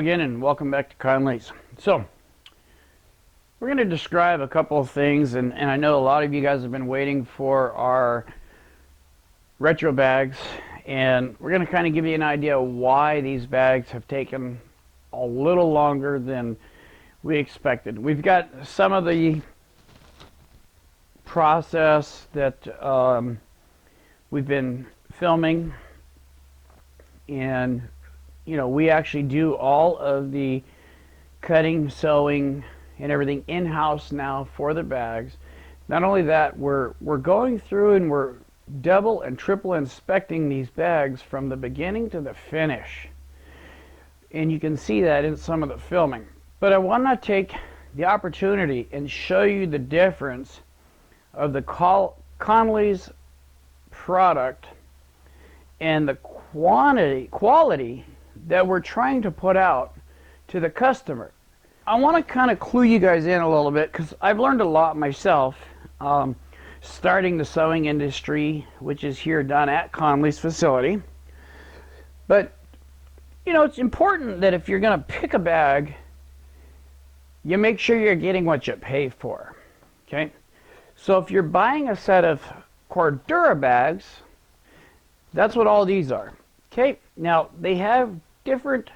again, and welcome back to Conley's. So, we're going to describe a couple of things, and I know a lot of you guys have been waiting for our retro bags, and we're going to kind of give you an idea of why these bags have taken a little longer than we expected. We've got some of the process that we've been filming, and you know, we actually do all of the cutting, sewing, and everything in-house now for the bags. Not only that, we're going through and we're double and triple inspecting these bags from the beginning to the finish. And you can see that in some of the filming. But I want to take the opportunity and show you the difference of the Conley's product and the quality that we're trying to put out to the customer. I want to kind of clue you guys in a little bit, because I've learned a lot myself starting the sewing industry, which is here done at Conley's facility. But you know, it's important that if you're going to pick a bag, you make sure you're getting what you pay for. Okay, so if you're buying a set of Cordura bags, that's what all these are. Okay, now they have different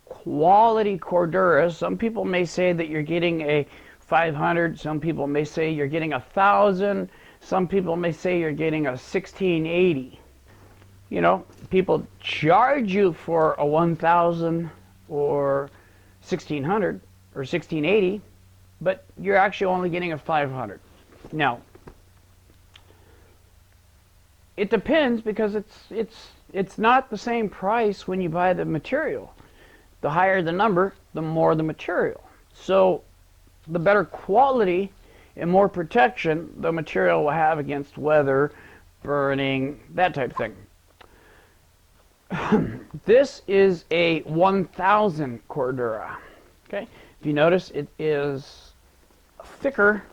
quality Corduras. Some people may say that you're getting a 500, some people may say you're getting 1,000, some people may say you're getting a 1680. You know, people charge you for a 1,000 or 1,600 or 1,680, but you're actually only getting a 500. Now, it depends, because it's not the same price when you buy the material. The higher the number, the more the material. So the better quality and more protection the material will have against weather, burning, that type of thing. This is a 1,000 Cordura. Okay, if you notice, it is thicker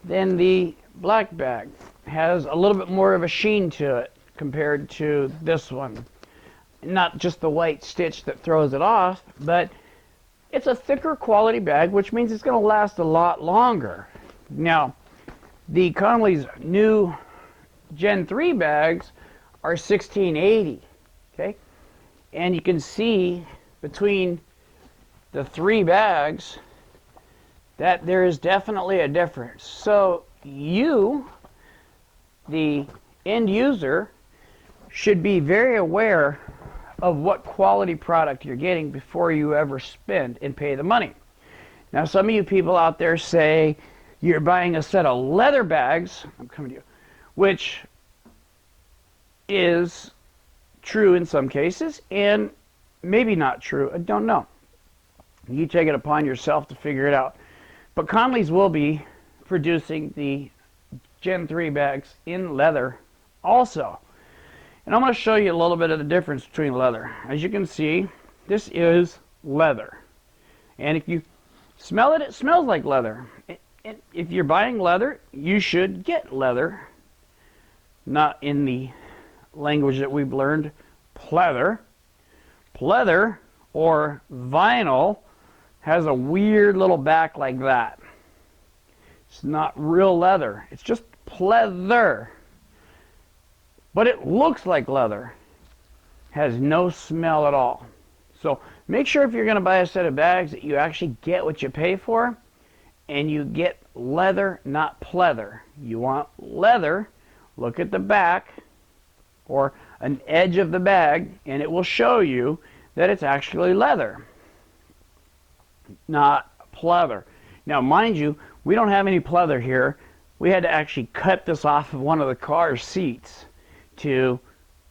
than the black bag. Has a little bit more of a sheen to it compared to this one. Not just the white stitch that throws it off, but it's a thicker quality bag, which means it's going to last a lot longer. Now, the Conley's new Gen 3 bags are 1680. Okay, and you can see between the three bags that there is definitely a difference. So you, the end user, should be very aware of what quality product you're getting before you ever spend and pay the money. Now, some of you people out there say you're buying a set of leather bags, I'm coming to you, which is true in some cases and maybe not true. I don't know. You take it upon yourself to figure it out. But Conley's will be producing the Gen 3 bags in leather also. And I'm going to show you a little bit of the difference between leather. As you can see, this is leather. And if you smell it, it smells like leather. If you're buying leather, you should get leather. Not in the language that we've learned, pleather. Pleather, or vinyl, has a weird little back like that. It's not real leather. It's just pleather. But it looks like leather. Has no smell at all. So make sure if you're going to buy a set of bags that you actually get what you pay for, and you get leather, not pleather. You want leather, look at the back or an edge of the bag, and it will show you that it's actually leather, not pleather. Now, mind you, we don't have any pleather here. We had to actually cut this off of one of the car seats to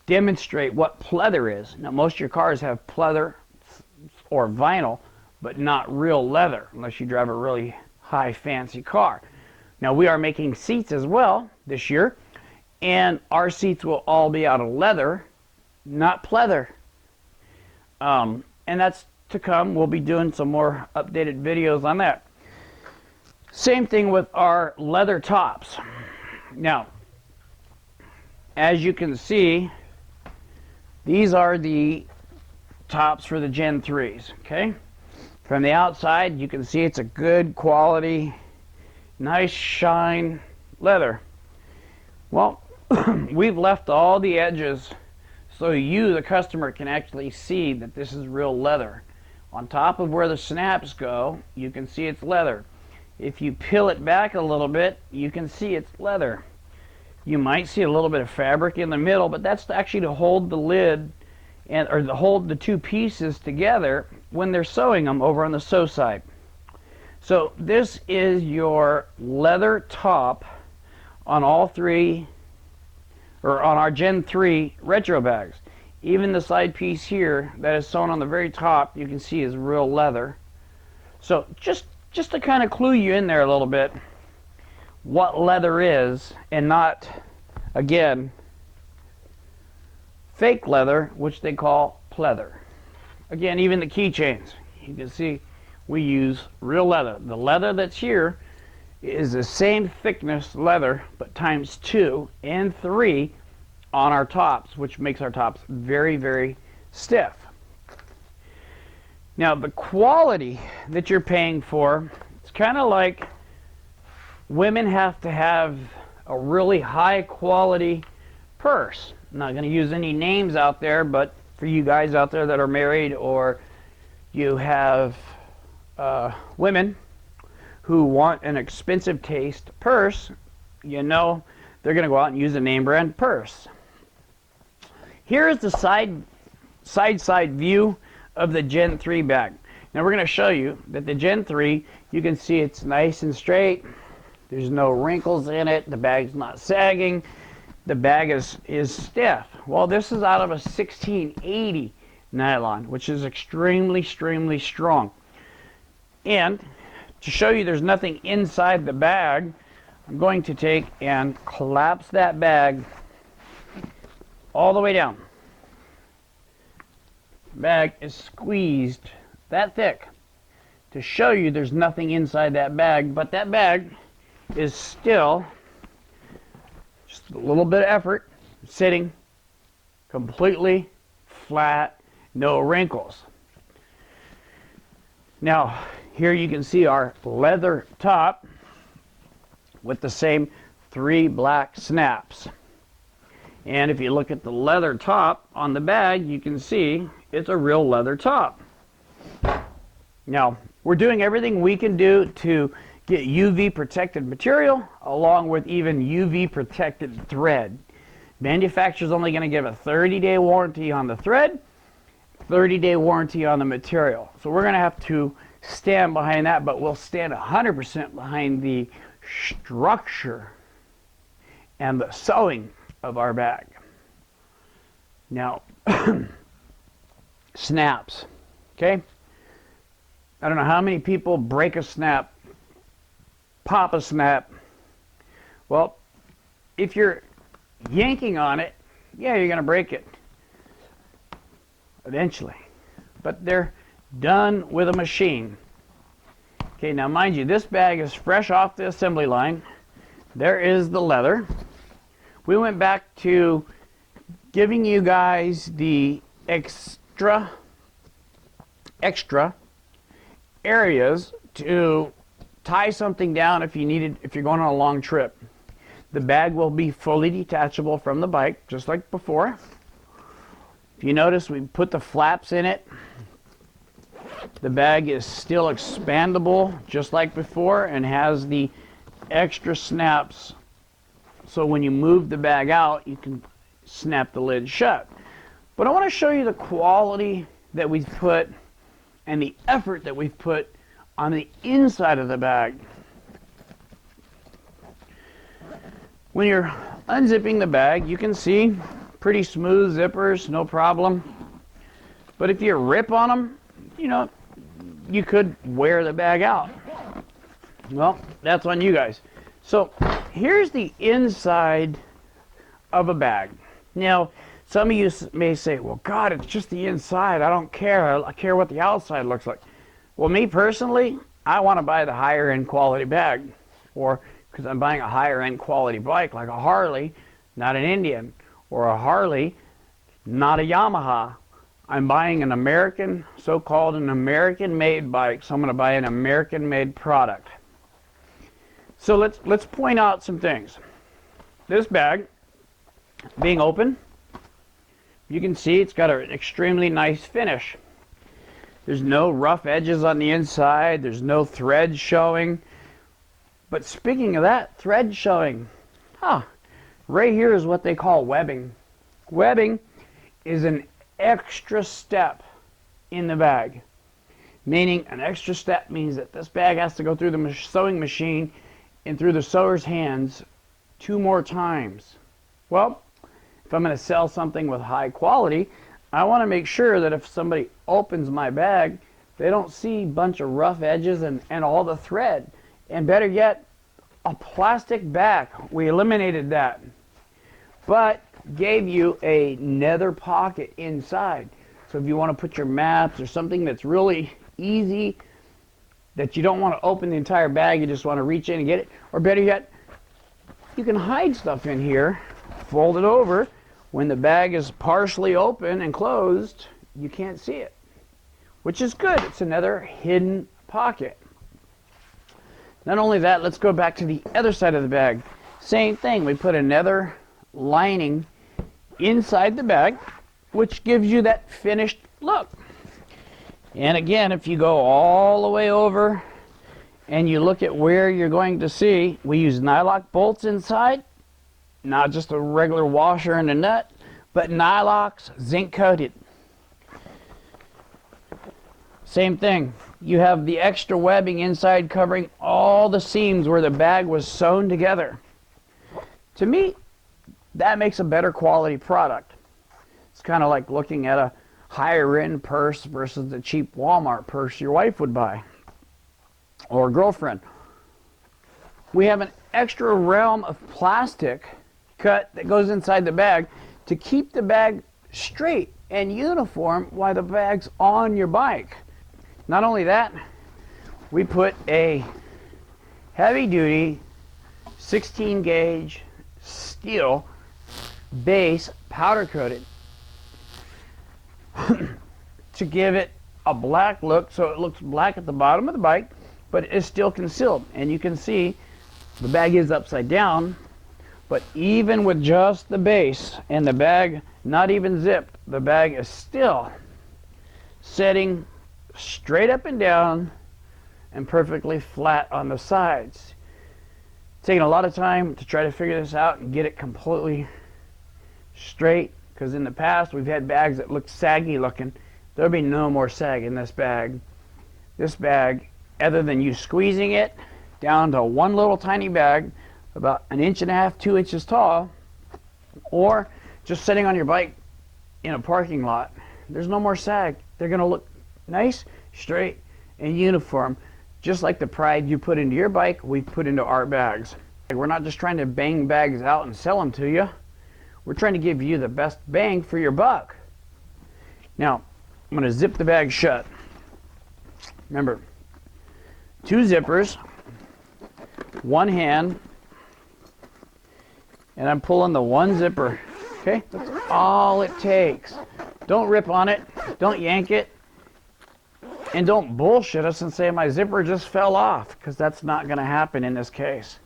demonstrate what pleather is. Now, most of your cars have pleather or vinyl, but not real leather, unless you drive a really high fancy car. Now, we are making seats as well this year, and our seats will all be out of leather, not pleather. And that's to come. We'll be doing some more updated videos on that. Same thing with our leather tops. Now, as you can see, these are the tops for the Gen 3s, okay? From the outside, you can see it's a good quality, nice shine leather. Well, we've left all the edges so you, the customer, can actually see that this is real leather. On top of where the snaps go, you can see it's leather. If you peel it back a little bit, you can see it's leather. You might see a little bit of fabric in the middle, but that's actually to hold the lid or to hold the two pieces together when they're sewing them over on the sew side. So this is your leather top on all three, or on our Gen 3 retro bags. Even the side piece here that is sewn on the very top, you can see is real leather. So just to kind of clue you in there a little bit, what leather is, and not, again, fake leather, which they call pleather. Again, even the keychains, you can see we use real leather. The leather that's here is the same thickness leather, but times 2 and 3 on our tops, which makes our tops very, very stiff. Now, the quality that you're paying for, it's kind of like women have to have a really high quality purse. I'm not going to use any names out there, but for you guys out there that are married, or you have women who want an expensive taste purse, you know they're going to go out and use a name brand purse. Here is the side view of the Gen 3 bag. Now we're going to show you that the Gen 3, you can see it's nice and straight. There's no wrinkles in it. The bag's not sagging. The bag is stiff. Well, this is out of a 1680 nylon, which is extremely, extremely strong. And to show you there's nothing inside the bag, I'm going to take and collapse that bag all the way down. The bag is squeezed that thick to show you there's nothing inside that bag, but that bag is still, just a little bit of effort, sitting completely flat, no wrinkles. Now, here you can see our leather top with the same 3 black snaps. And if you look at the leather top on the bag, you can see it's a real leather top. Now, we're doing everything we can do to get UV protected material along with even UV protected thread. Manufacturer's only going to give a 30-day warranty on the thread, 30-day warranty on the material. So we're going to have to stand behind that, but we'll stand 100% behind the structure and the sewing of our bag. Now, snaps, okay? I don't know how many people break a snap, pop a snap. Well, if you're yanking on it, yeah, you're going to break it eventually. But they're done with a machine. Okay, now mind you, this bag is fresh off the assembly line. There is the leather. We went back to giving you guys the extra areas to tie something down if you're going on a long trip. The bag will be fully detachable from the bike, just like before. If you notice, we put the flaps in it. The bag is still expandable, just like before, and has the extra snaps. So when you move the bag out, you can snap the lid shut. But I want to show you the quality that we've put and the effort that we've put on the inside of the bag. When you're unzipping the bag, you can see pretty smooth zippers, no problem. But if you rip on them, you know, you could wear the bag out. Well, that's on you guys. So here's the inside of a bag. Now, some of you may say, well, God, it's just the inside. I don't care. I care what the outside looks like. Well, me personally, I want to buy the higher end quality bag, or because I'm buying a higher end quality bike like a Harley, not an Indian, or a Harley, not a Yamaha. I'm buying an American, so-called an American-made bike, so I'm going to buy an American-made product. So let's point out some things. This bag, being open, you can see it's got an extremely nice finish. There's no rough edges on the inside. There's no thread showing. But speaking of that, thread showing, right here is what they call webbing. Webbing is an extra step in the bag. Meaning an extra step means that this bag has to go through the sewing machine and through the sewer's hands 2 more times. Well, if I'm going to sell something with high quality, I want to make sure that if somebody opens my bag, they don't see a bunch of rough edges and all the thread. And better yet, a plastic back. We eliminated that. But gave you a nether pocket inside. So if you want to put your maps or something that's really easy, that you don't want to open the entire bag, you just want to reach in and get it. Or better yet, you can hide stuff in here, fold it over. When the bag is partially open and closed, you can't see it, which is good. It's another hidden pocket. Not only that, let's go back to the other side of the bag. Same thing, we put another lining inside the bag, which gives you that finished look. And again, if you go all the way over and you look at where you're going to see, we use nylock bolts inside. Not just a regular washer and a nut, but nylocks, zinc coated. Same thing. You have the extra webbing inside covering all the seams where the bag was sewn together. To me, that makes a better quality product. It's kind of like looking at a higher end purse versus the cheap Walmart purse your wife would buy or girlfriend. We have an extra realm of plastic cut that goes inside the bag to keep the bag straight and uniform while the bag's on your bike. Not only that, we put a heavy duty 16 gauge steel base powder coated to give it a black look, so it looks black at the bottom of the bike, but it is still concealed. And you can see the bag is upside down. But even with just the base and the bag not even zipped, the bag is still sitting straight up and down and perfectly flat on the sides. Taking a lot of time to try to figure this out and get it completely straight, because in the past we've had bags that look saggy looking. There'll be no more sag in this bag. This bag, other than you squeezing it down to one little tiny bag about 1.5 inches, 2 inches tall, or just sitting on your bike in a parking lot, there's no more sag. They're going to look nice, straight, and uniform, just like the pride you put into your bike, we put into our bags. We're not just trying to bang bags out and sell them to you. We're trying to give you the best bang for your buck. Now, I'm going to zip the bag shut. Remember, 2 zippers, 1 hand, and I'm pulling the 1 zipper. Okay, that's all it takes. Don't rip on it, don't yank it, and don't bullshit us and say my zipper just fell off, because that's not going to happen in this case.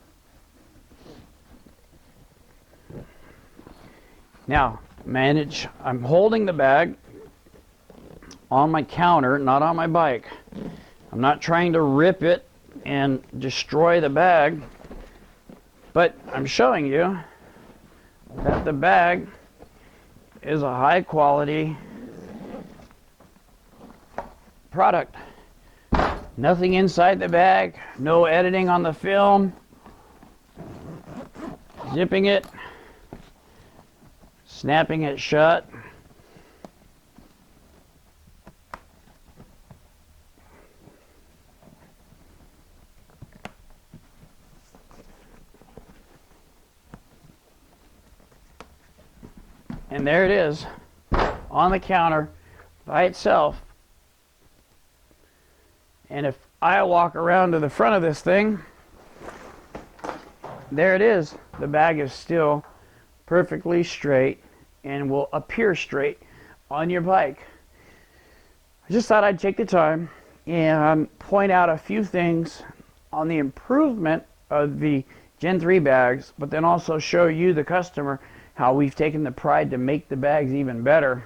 Now, I'm holding the bag on my counter, not on my bike. I'm not trying to rip it and destroy the bag, but I'm showing you that the bag is a high quality product. Nothing inside the bag, no editing on the film, zipping it, snapping it shut. And there it is on the counter by itself. And if I walk around to the front of this thing, there it is. The bag is still perfectly straight and will appear straight on your bike. I just thought I'd take the time and point out a few things on the improvement of the Gen 3 bags, but then also show you, the customer, how we've taken the pride to make the bags even better.